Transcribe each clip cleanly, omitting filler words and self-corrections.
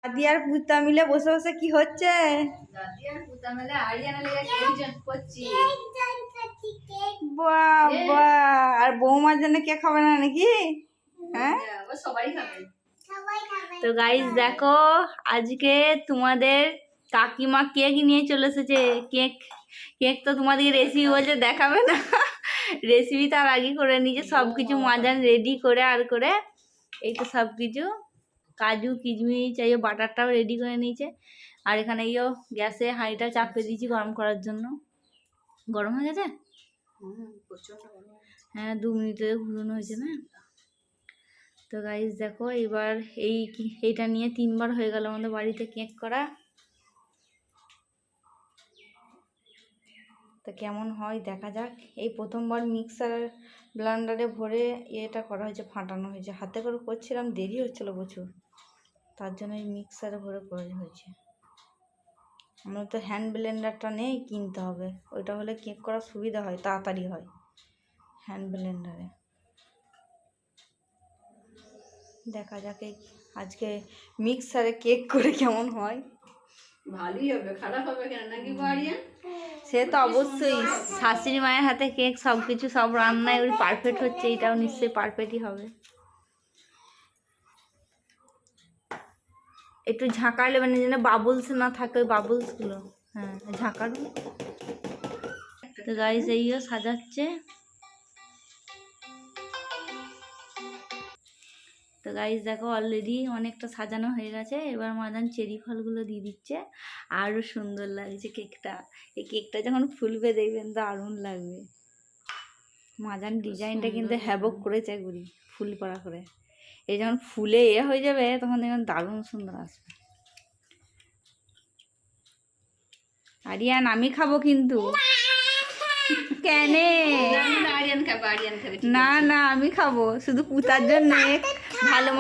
দাদি আর পুতা মিলে বসে বসে কি হচ্ছে? দাদি আর পুতা মিলে আরিয়ানা লেগে কেক করছি। বাবা, আর বৌমার জন্য কে খাবে না নাকি? হ্যাঁ, সবাই খাবে। তো গাইস দেখো, আজকে তোমাদের কাকিমা কেক নিয়ে চলে এসেছে। কেক কেক তো তোমাদের রেসিপি বলছে দেখাবে না, রেসিপি তার আগে করে নিয়েছে সব কিছু মাজান রেডি করে আর করে। এই তো সব কিছু কাজু কিশমিশ এই বাটারটাও রেডি করে নিয়েছে। আর এখানে ইয়েও গ্যাসে হাঁড়িটা চাপে দিয়েছি গরম করার জন্য। গরম হয়ে গেছে? হ্যাঁ, 2 মিনিটে ঘুরানো হয়েছে না। তো গাইস দেখো, এবার এইটা নিয়ে 3 বার হয়ে গেল আমাদের বাড়িতে কেক করা। তো কেমন হয় দেখা যাক। এই প্রথমবার মিক্সার ব্লেন্ডারে ভরে এটা করা হয়েছে, ফাটানো হয়েছে। হাতে করে করছিলাম, দেরি হচ্ছিলো প্রচুর, তার জন্য এই মিক্সারে ভরে করা হয়েছে। আমরা তো হ্যান্ড ব্লেন্ডারটা নেই, কিনতে হবে। ওইটা হলে কেক করার সুবিধা হয়, তাড়াতাড়ি হয় হ্যান্ড ব্লেন্ডারে। দেখা যাক আজকে মিক্সারে কেক করে কেমন হয়। ভালোই হবে, খারাপ হবে কেন নাকি আরিয়ান? সে তো অবশ্যই, শাশুড়ি মায়ের হাতে কেক সব কিছু সব রান্নায় ওই পারফেক্ট হচ্ছে, এটাও নিশ্চয়ই পারফেক্টই হবে। একটু ঝাঁকালে মানে যেন বাবলস না থাকে, ওই বাবলসগুলো। হ্যাঁ, ঝাঁকানো। তো গাইস এইও সাজাচ্ছে। তো গাইস দেখো, অলরেডি অনেকটা সাজানো হয়ে গেছে। এবার মাদান চেরি ফলগুলো দিয়ে দিচ্ছে, আরও সুন্দর লাগছে কেকটা। এই কেকটা যখন ফুলবে দেখবেন দারুণ লাগবে। মাদান ডিজাইনটা কিন্তু হ্যাবক করেছে গুড়ি, ফুল করা করে। এই যখন ফুলে হয়ে যাবে তখন দেখবেন দারুণ সুন্দর আসবে। আরিয়ান, আমি খাবো কিন্তু। কেন? না না, আমি খাবো, শুধু পুতার জন্য ভালো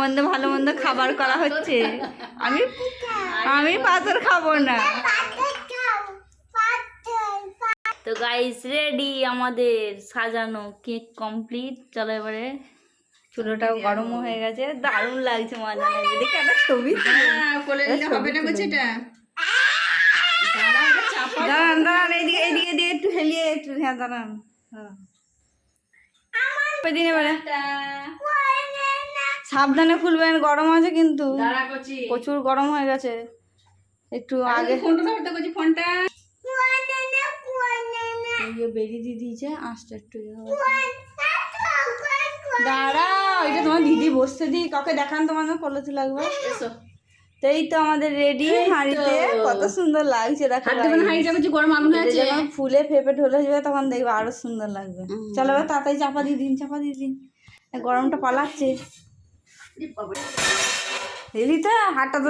মন্দ খাবার করা হচ্ছে। আমি পাথর খাবো না। তো গাইস রেডি, আমাদের সাজানো কেক কমপ্লিট। চলো এবারে, চুলোটাও গরম হয়ে গেছে, দারুণ লাগছে। মজা লাগছে দেখে। একটা ছবি হবে না বলছে এটা। দাঁড়ান দাঁড়ান, এইদিকে দিয়ে একটু হেলিয়ে একটু। হ্যাঁ দাঁড়ান, সাবধানে খুলবেন, গরম আছে কিন্তু, প্রচুর গরম হয়ে গেছে। একটু আগে ফোনটা বেরিয়ে দিয়ে দিয়েছে, আস্তে একটু দাঁড়াও। এটা তোমার দিদি বসতে দিই, কাকে দেখান তোমাদের কলেজে লাগবে। তো এই তো আমাদের রেডি। হাঁড়িতে কত সুন্দর লাগছে দেখো। গরম আগুন আছে, যখন ফুলে ফেপে ঢলে যাবে তখন দেখবে আরো সুন্দর লাগবে। চলো এবার তাড়াতাড়ি চাপা দিয়ে দিন, গরমটা পালাচ্ছে। এলি তো হাতটা তো